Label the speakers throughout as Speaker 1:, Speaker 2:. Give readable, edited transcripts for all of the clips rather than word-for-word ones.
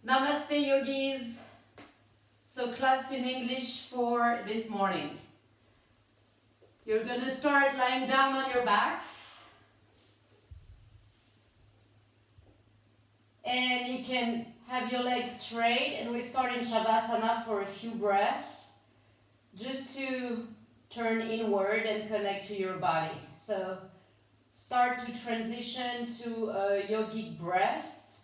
Speaker 1: Namaste yogis. So class in English for this morning. You're going to start lying down on your backs. And you can have your legs straight, and we start in Navasana for a few breaths just to turn inward and connect to your body. So start to transition to a yogic breath,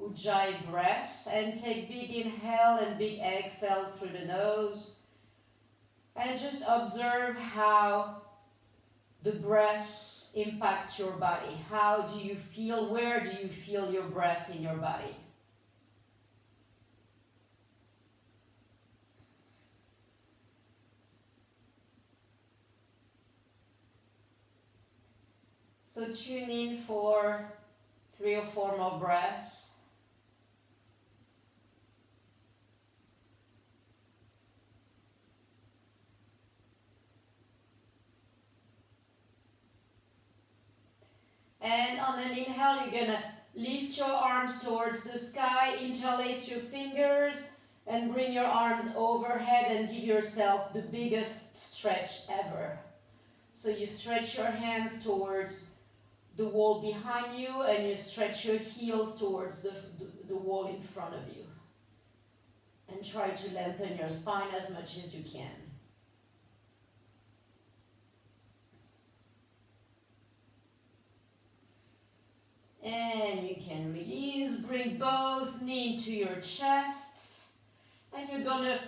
Speaker 1: Ujjayi breath, and take big inhale and big exhale through the nose, and just observe how the breath impacts your body. How do you feel? Where do you feel your breath in your body? So tune in for 3 or 4 more breaths. And on an inhale, you're gonna lift your arms towards the sky, interlace your fingers, and bring your arms overhead and give yourself the biggest stretch ever. So you stretch your hands towards the wall behind you, and you stretch your heels towards the wall in front of you. And try to lengthen your spine as much as you can. And you can release, bring both knees to your chest, and you're gonna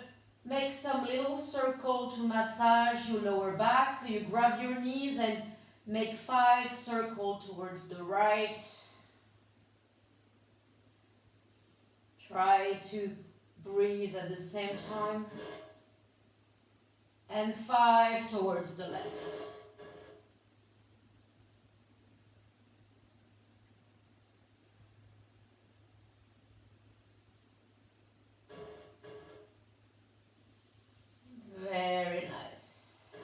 Speaker 1: make some little circle to massage your lower back. So you grab your knees and make 5 circles towards the right. Try to breathe at the same time. And 5 towards the left. Very nice.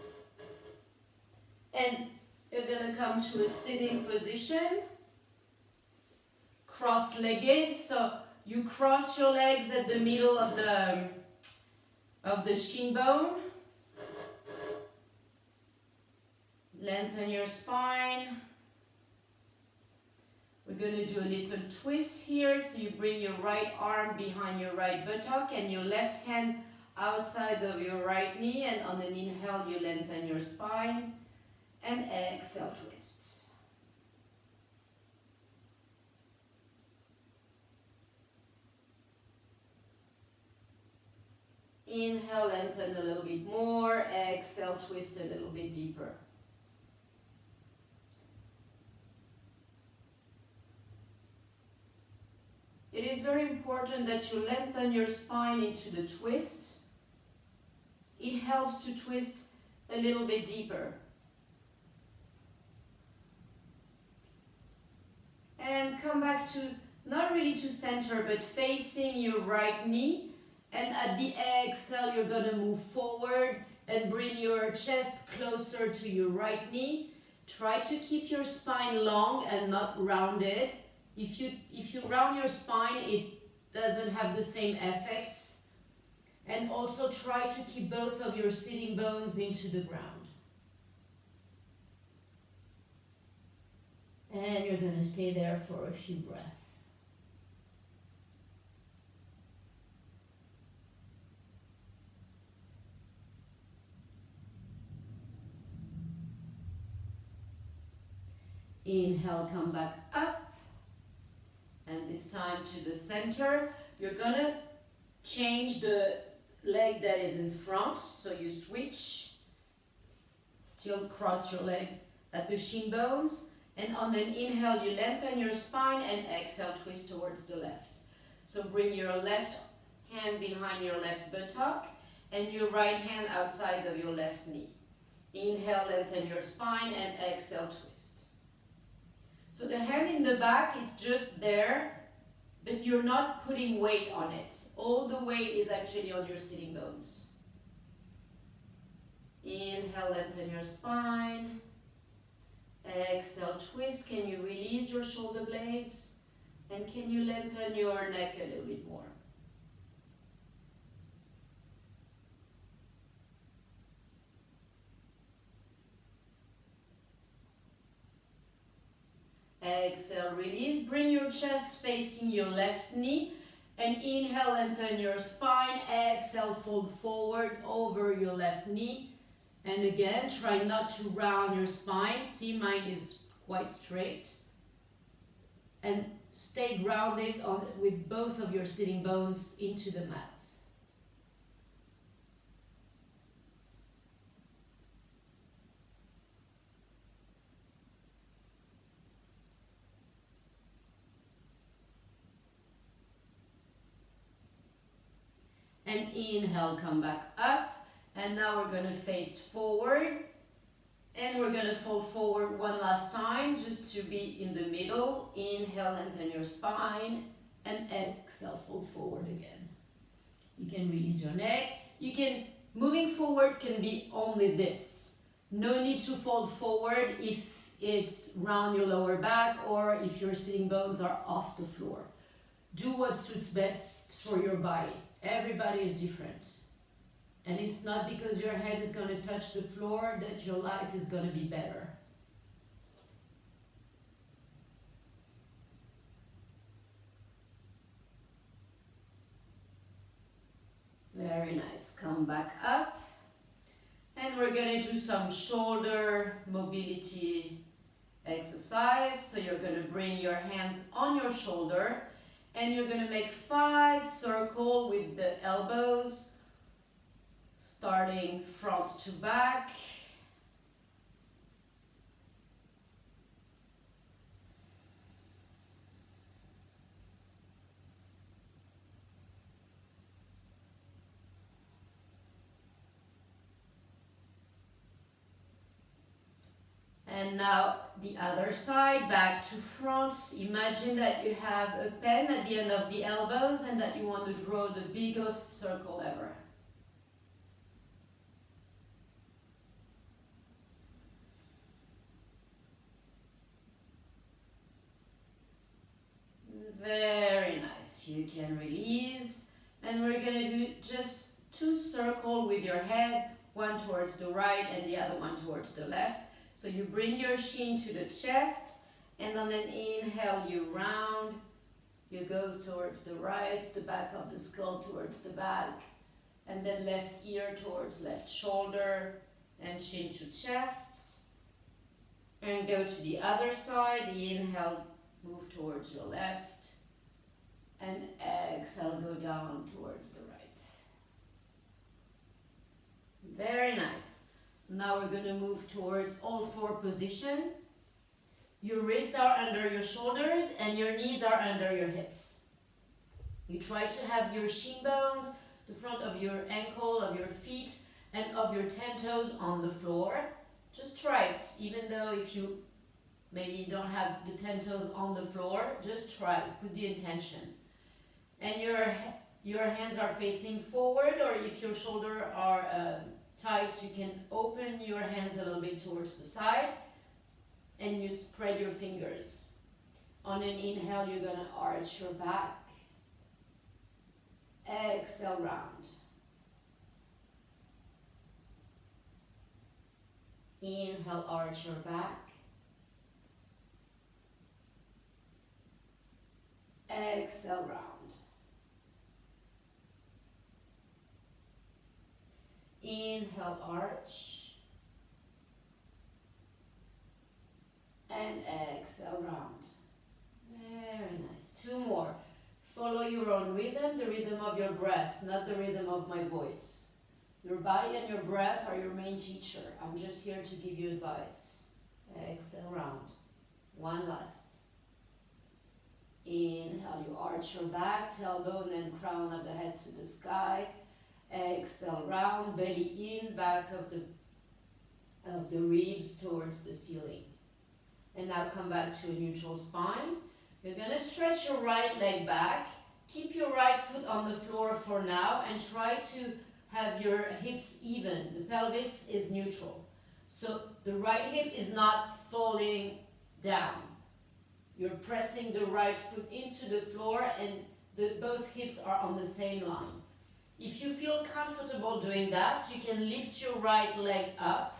Speaker 1: And you're going to come to a sitting position, cross-legged. So you cross your legs at the middle of the shin bone. Lengthen your spine. We're going to do a little twist here. So you bring your right arm behind your right buttock and your left hand outside of your right knee, and on an inhale you lengthen your spine, and exhale, twist. Inhale, lengthen a little bit more, exhale, twist a little bit deeper. It is very important that you lengthen your spine into the twist. It helps to twist a little bit deeper. And come back to, not really to center, but facing your right knee. And at the exhale, you're going to move forward and bring your chest closer to your right knee. Try to keep your spine long and not rounded. If you round your spine, it doesn't have the same effects. And also try to keep both of your sitting bones into the ground. And you're going to stay there for a few breaths. Inhale, come back up. And this time to the center. You're going to change the leg that is in front. So you switch. Still cross your legs at the shin bones. And on an inhale, you lengthen your spine, and exhale, twist towards the left. So bring your left hand behind your left buttock and your right hand outside of your left knee. Inhale, lengthen your spine, and exhale, twist. So the hand in the back is just there, but you're not putting weight on it. All the weight is actually on your sitting bones. Inhale, lengthen your spine. Exhale, twist. Can you release your shoulder blades? And can you lengthen your neck a little bit more? Exhale, release. Bring your chest facing your left knee. And inhale, lengthen your spine. Exhale, fold forward over your left knee. And again, try not to round your spine. See, mine is quite straight. And stay grounded with both of your sitting bones into the mat. And inhale, come back up. And now we're going to face forward. And we're going to fold forward one last time, just to be in the middle. Inhale, lengthen your spine. And exhale, fold forward again. You can release your neck. Moving forward can be only this. No need to fold forward if it's round your lower back or if your sitting bones are off the floor. Do what suits best for your body. Everybody is different. And it's not because your head is going to touch the floor that your life is going to be better. Very nice. Come back up. And we're going to do some shoulder mobility exercise. So you're going to bring your hands on your shoulder. And you're going to make 5 circles with the elbows, starting front to back. And now the other side, back to front. Imagine that you have a pen at the end of the elbows and that you want to draw the biggest circle ever. Very nice. You can release. And we're going to do just 2 circles with your head, one towards the right and the other one towards the left. So you bring your chin to the chest, and on an inhale you round, you go towards the right, the back of the skull towards the back, and then left ear towards left shoulder, and chin to chest. And go to the other side, inhale, move towards your left, and exhale, go down towards the right. Very nice. So now we're going to move towards all 4 position. Your wrists are under your shoulders and your knees are under your hips. You try to have your shin bones, the front of your ankle, of your feet, and of your 10 toes on the floor. Just try it, even though if you maybe don't have the 10 toes on the floor, just try it, put the intention. And your hands are facing forward, or if your shoulders are tight, you can open your hands a little bit towards the side and you spread your fingers. On an inhale, you're going to arch your back. Exhale, round. Inhale, arch your back. Exhale, round. Inhale, arch. And exhale, round. Very nice. 2 more. Follow your own rhythm, the rhythm of your breath, not the rhythm of my voice. Your body and your breath are your main teacher. I'm just here to give you advice. Exhale, round. 1 last. Inhale, you arch your back, tailbone and crown of the head to the sky. Exhale, round, belly in, back of the ribs towards the ceiling. And now come back to a neutral spine. You're going to stretch your right leg back. Keep your right foot on the floor for now and try to have your hips even. The pelvis is neutral. So the right hip is not falling down. You're pressing the right foot into the floor and both hips are on the same line. If you feel comfortable doing that, you can lift your right leg up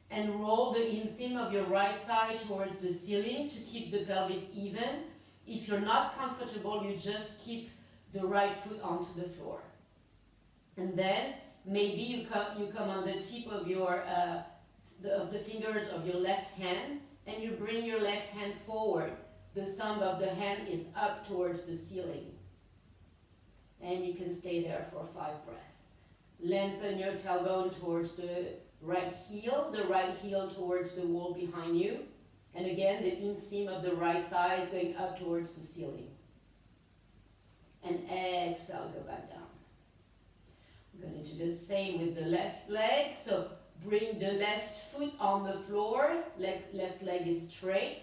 Speaker 1: and roll the inseam of your right thigh towards the ceiling to keep the pelvis even. If you're not comfortable, you just keep the right foot onto the floor. And then maybe you come on the tip of your the fingers of your left hand and you bring your left hand forward. The thumb of the hand is up towards the ceiling. And you can stay there for 5 breaths. Lengthen your tailbone towards the right heel towards the wall behind you. And again, the inseam of the right thigh is going up towards the ceiling. And exhale, go back down. We're going to do the same with the left leg. So bring the left foot on the floor. Left leg is straight.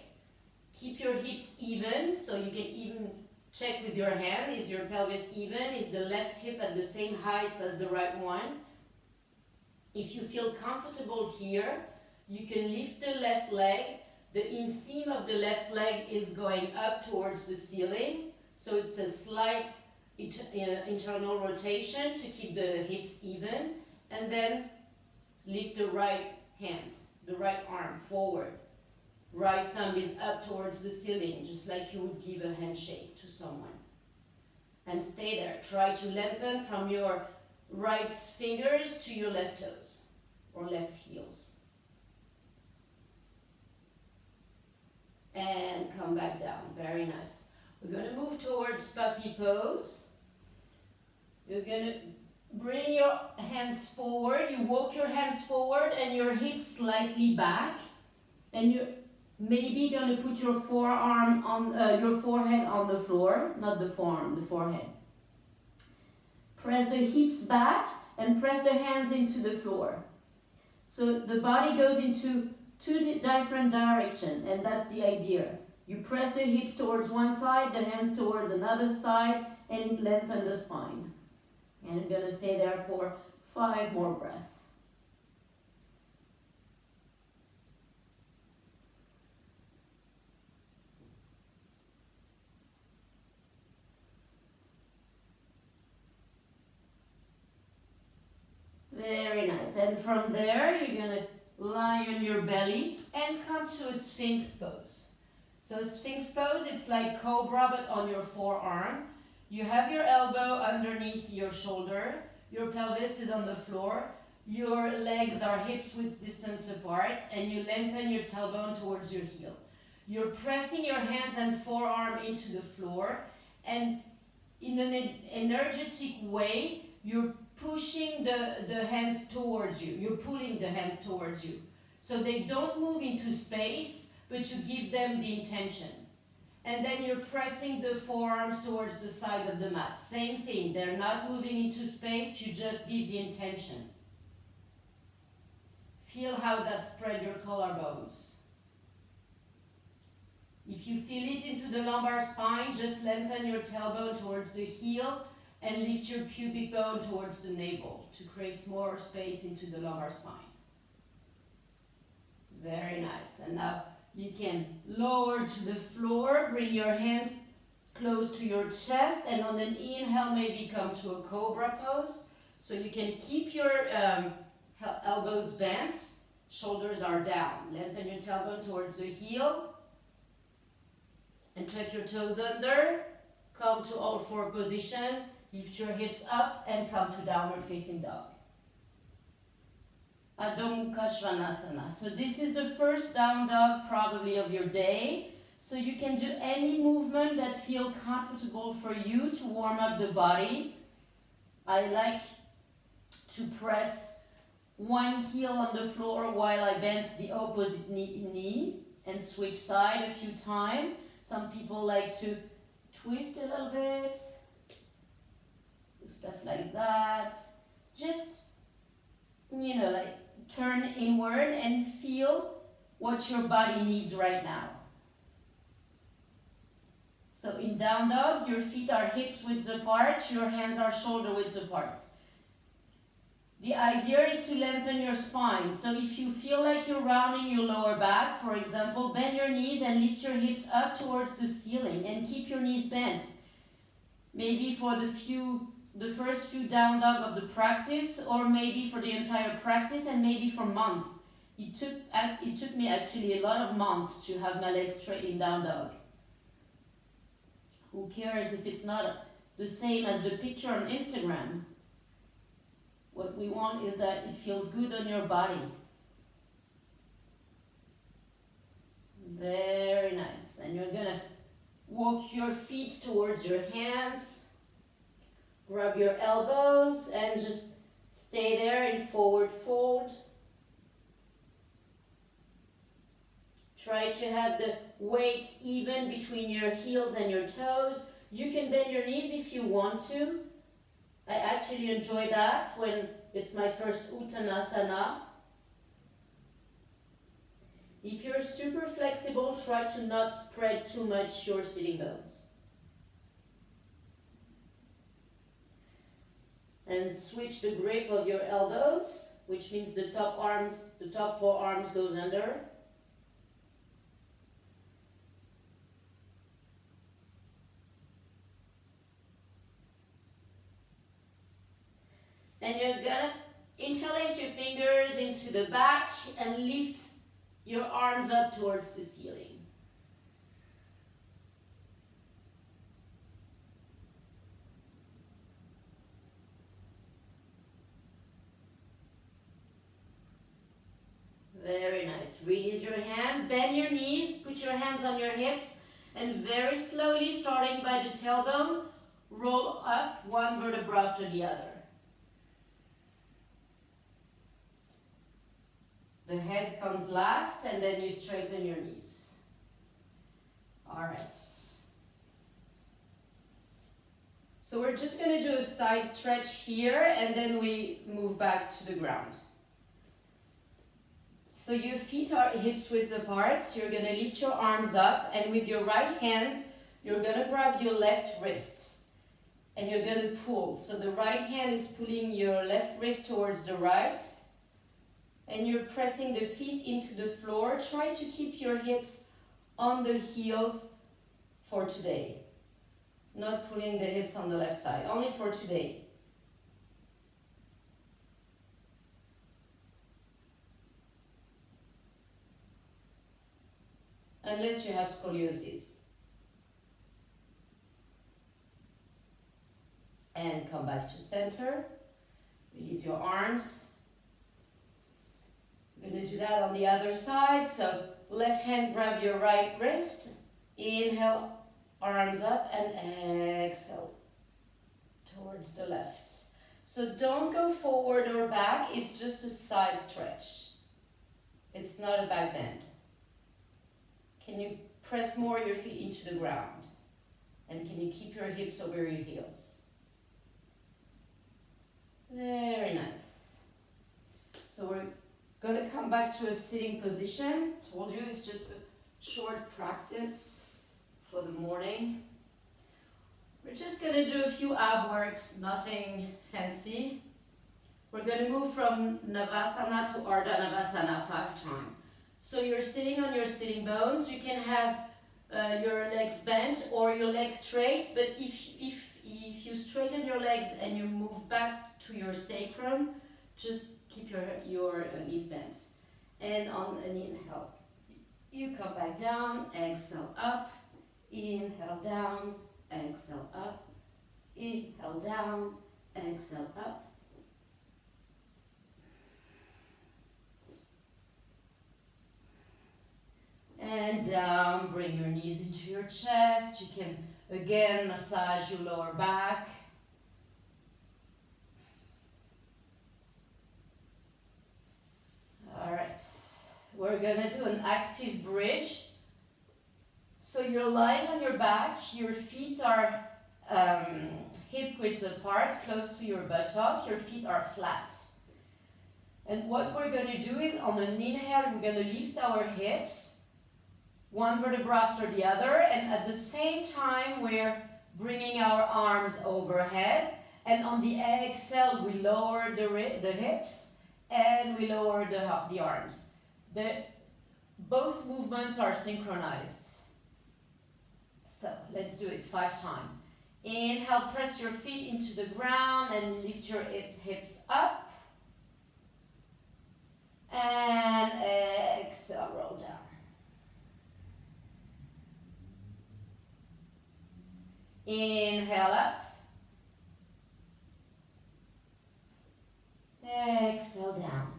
Speaker 1: Keep your hips even, so you can even check with your hand. Is your pelvis even? Is the left hip at the same height as the right one? If you feel comfortable here, you can lift the left leg. The inseam of the left leg is going up towards the ceiling. So it's a slight internal rotation to keep the hips even. And then lift the right hand, the right arm forward. Right thumb is up towards the ceiling, just like you would give a handshake to someone. And stay there. Try to lengthen from your right fingers to your left toes or left heels. And come back down. Very nice. We're going to move towards puppy pose. You're going to bring your hands forward. You walk your hands forward and your hips slightly back. And you're maybe going to put your forearm on your forehead on the floor, not the forearm, the forehead. Press the hips back and press the hands into the floor. So the body goes into 2 different directions, and that's the idea. You press the hips towards one side, the hands toward another side, and lengthen the spine. And you're going to stay there for 5 more breaths. Very nice. And from there, you're going to lie on your belly and come to a Sphinx pose. So Sphinx pose, it's like Cobra, but on your forearm. You have your elbow underneath your shoulder. Your pelvis is on the floor. Your legs are hips width distance apart, and you lengthen your tailbone towards your heel. You're pressing your hands and forearm into the floor, and in an energetic way, you're pushing the hands towards you. You're pulling the hands towards you. So they don't move into space, but you give them the intention. And then you're pressing the forearms towards the side of the mat. Same thing, they're not moving into space, you just give the intention. Feel how that spread your collarbones. If you feel it into the lumbar spine, just lengthen your tailbone towards the heel and lift your pubic bone towards the navel to create more space into the lumbar spine. Very nice. And now you can lower to the floor, bring your hands close to your chest, and on an inhale maybe come to a Cobra Pose. So you can keep your elbows bent, shoulders are down. Lengthen your tailbone towards the heel and tuck your toes under. Come to all 4 position. Lift your hips up and come to downward facing dog. Adho Mukha Svanasana. So this is the first down dog probably of your day. So you can do any movement that feels comfortable for you to warm up the body. I like to press one heel on the floor while I bend the opposite knee and switch side a few times. Some people like to twist a little bit. Stuff like that. Just, like turn inward and feel what your body needs right now. So in down dog, your feet are hips width apart, your hands are shoulder width apart. The idea is to lengthen your spine. So if you feel like you're rounding your lower back, for example, bend your knees and lift your hips up towards the ceiling and keep your knees bent. Maybe for the first few down dog of the practice, or maybe for the entire practice, and maybe for months. It took me actually a lot of months to have my legs straight in down dog. Who cares if it's not the same as the picture on Instagram? What we want is that it feels good on your body. Very nice. And you're gonna walk your feet towards your hands. Grab your elbows and just stay there in forward fold. Try to have the weight even between your heels and your toes. You can bend your knees if you want to. I actually enjoy that when it's my first Uttanasana. If you're super flexible, try to not spread too much your sitting bones. And switch the grip of your elbows, which means the top forearms goes under. And you're gonna interlace your fingers into the back and lift your arms up towards the ceiling. Very nice. Release your hand, bend your knees, put your hands on your hips, and very slowly, starting by the tailbone, roll up one vertebra after the other. The head comes last, and then you straighten your knees. All right. So we're just going to do a side stretch here, and then we move back to the ground. So your feet are hips width apart. So you're going to lift your arms up, and with your right hand, you're going to grab your left wrist, and you're going to pull. So the right hand is pulling your left wrist towards the right, and you're pressing the feet into the floor. Try to keep your hips on the heels for today. Not pulling the hips on the left side, only for today. Unless you have scoliosis. And come back to center. Release your arms. We're going to do that on the other side. So left hand, grab your right wrist. Inhale, arms up, and exhale towards the left. So don't go forward or back. It's just a side stretch. It's not a back bend. Can you press more your feet into the ground? And can you keep your hips over your heels? Very nice. So we're going to come back to a sitting position. Told you it's just a short practice for the morning. We're just going to do a few ab works, nothing fancy. We're going to move from Navasana to Ardha Navasana 5 times. So you're sitting on your sitting bones. You can have your legs bent or your legs straight, but if you straighten your legs and you move back to your sacrum, just keep your knees bent. And on an inhale, you come back down, exhale up, inhale down, exhale up, inhale down, exhale up. And down, bring your knees into your chest. You can again massage your lower back. All right, we're gonna do an active bridge. So you're lying on your back, your feet are hip width apart, close to your buttock, your feet are flat. And what we're gonna do is on an inhale, we're gonna lift our hips, one vertebra after the other, and at the same time we're bringing our arms overhead, And on the exhale, we lower the hips and we lower the arms. Both movements are synchronized. So let's do it 5 times. Inhale, press your feet into the ground and lift your hips up. And exhale, roll down. Inhale up. Exhale down.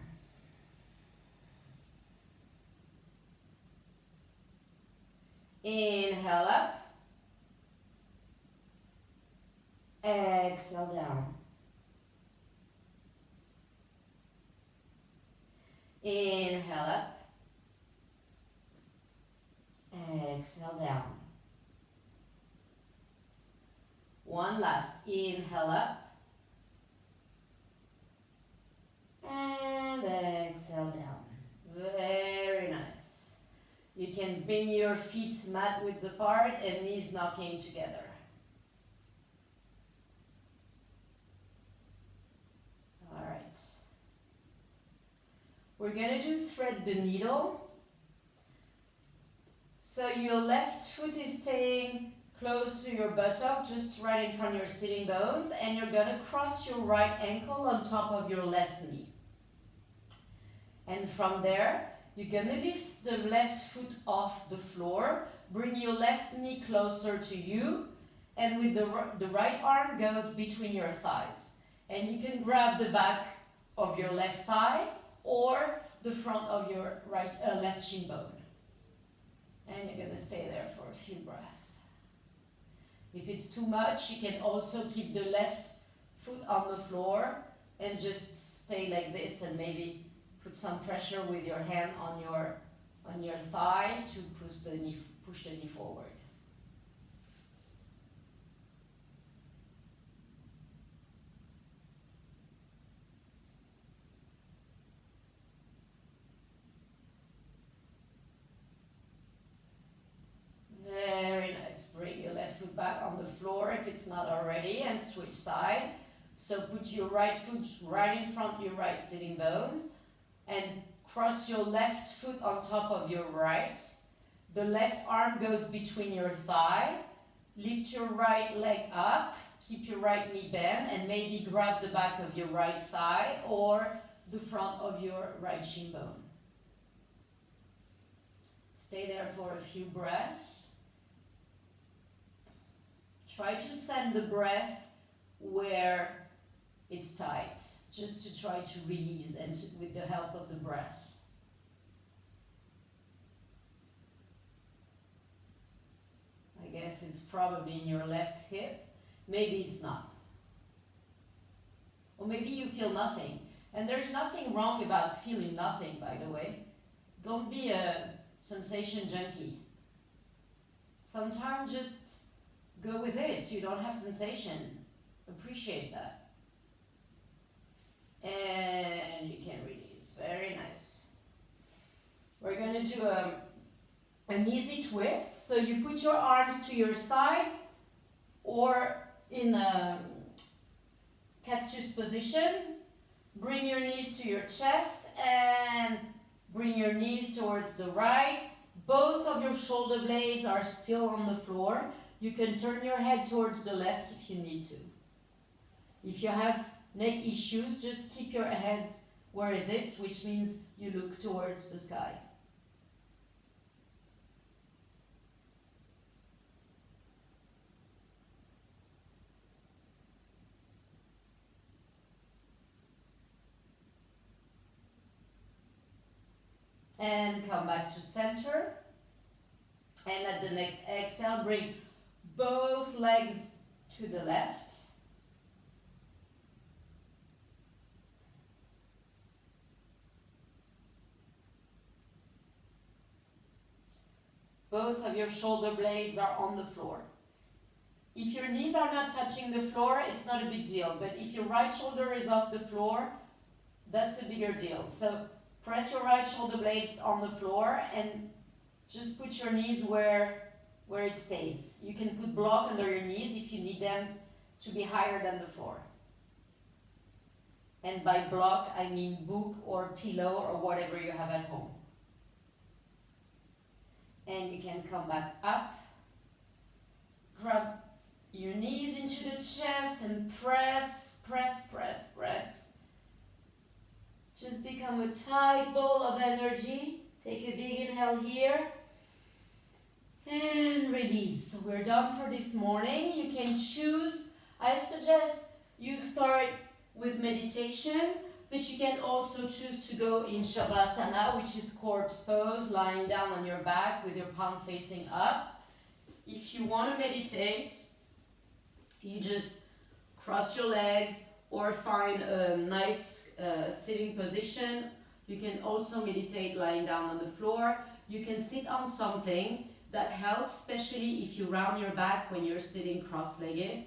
Speaker 1: Inhale up. Exhale down. Inhale up. Exhale down. One last. Inhale up. And exhale down. Very nice. You can bring your feet mat width apart and knees knocking together. Alright. We're going to do thread the needle. So your left foot is staying close to your buttock, just right in front of your sitting bones, and you're going to cross your right ankle on top of your left knee. And from there, you're going to lift the left foot off the floor, bring your left knee closer to you, and with the right arm goes between your thighs. And you can grab the back of your left thigh or the front of your left shin bone. And you're going to stay there for a few breaths. If it's too much, you can also keep the left foot on the floor and just stay like this and maybe put some pressure with your hand on your thigh to push the knee forward. Very nice. Bring your left foot back on the floor if it's not already and switch side. So put your right foot right in front of your right sitting bones and cross your left foot on top of your right. The left arm goes between your thigh. Lift your right leg up. Keep your right knee bent and maybe grab the back of your right thigh or the front of your right shin bone. Stay there for a few breaths. Try to send the breath where it's tight, just to try to release and with the help of the breath. I guess it's probably in your left hip. Maybe it's not. Or maybe you feel nothing. And there's nothing wrong about feeling nothing, by the way. Don't be a sensation junkie. Sometimes just go with it so you don't have sensation. Appreciate that. And you can release. Very nice. We're going to do an easy twist. So you put your arms to your side or in a cactus position. Bring your knees to your chest and bring your knees towards the right. Both of your shoulder blades are still on the floor. You can turn your head towards the left if you need to. If you have neck issues, just keep your head where is it, which means you look towards the sky. And come back to center. And at the next exhale, bring both legs to the left. Both of your shoulder blades are on the floor. If your knees are not touching the floor, it's not a big deal. But if your right shoulder is off the floor, that's a bigger deal. So press your right shoulder blades on the floor and just put your knees where it stays. You can put block under your knees if you need them to be higher than the floor. And by block, I mean book or pillow or whatever you have at home. And you can come back up. Grab your knees into the chest and press, press, press, press. Just become a tight ball of energy. Take a big inhale here. And release. So we're done for this morning. You can choose. I suggest you start with meditation, but you can also choose to go in Shavasana, which is corpse pose, lying down on your back with your palm facing up. If you want to meditate, you just cross your legs or find a nice sitting position. You can also meditate lying down on the floor. You can sit on something that helps, especially if you round your back when you're sitting cross-legged.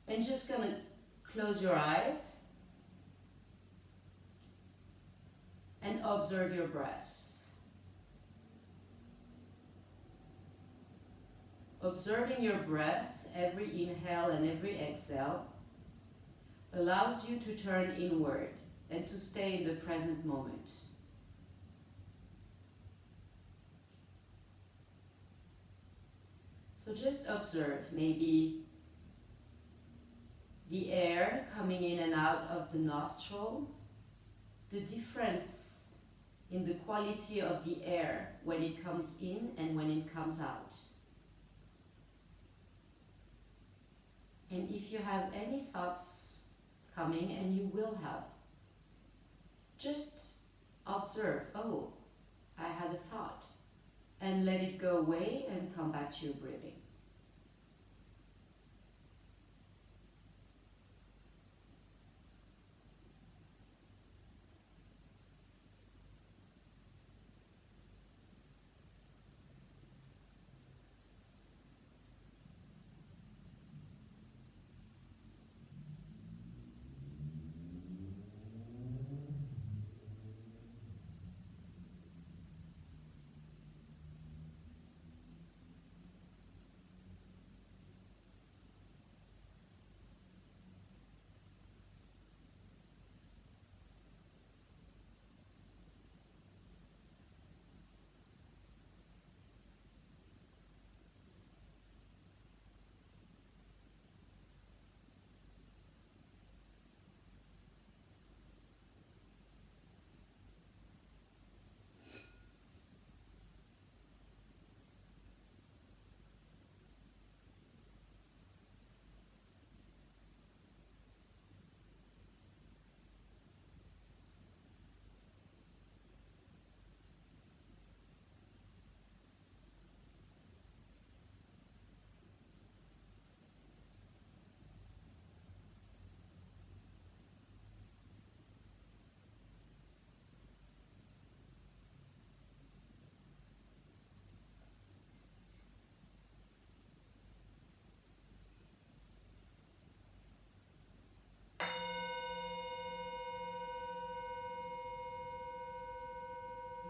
Speaker 1: And just gonna close your eyes and observe your breath. Observing your breath, every inhale and every exhale, allows you to turn inward and to stay in the present moment. So just observe maybe the air coming in and out of the nostril, the difference in the quality of the air when it comes in and when it comes out. And if you have any thoughts coming, and you will have, just observe, oh, I had a thought, and let it go away and come back to your breathing.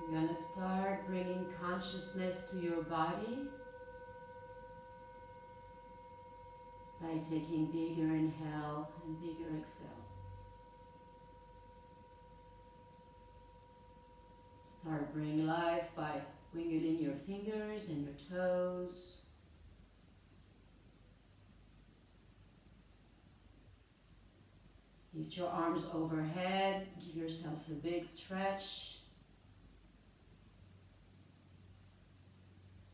Speaker 1: You're going to start bringing consciousness to your body by taking bigger inhale and bigger exhale. Start bringing life by wiggling your fingers and your toes. Lift your arms overhead, give yourself a big stretch.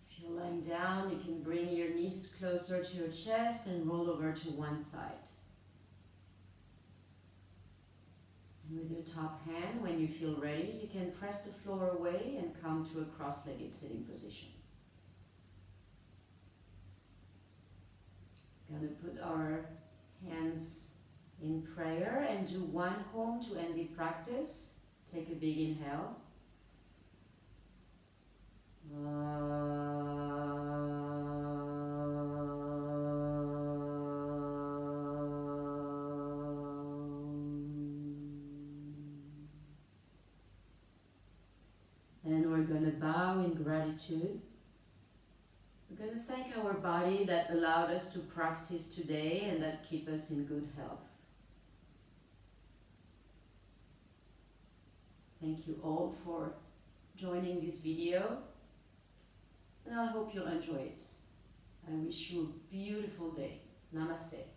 Speaker 1: If you're lying down, you can bring your knees closer to your chest and roll over to one side. And with your top hand, when you feel ready, you can press the floor away and come to a cross-legged sitting position. We're going to put our hands in prayer and do one home to end the practice. Take a big inhale. And we're going to bow in gratitude. We're going to thank our body that allowed us to practice today and that keep us in good health. Thank you all for joining this video, and I hope you'll enjoy it. I wish you a beautiful day. Namaste.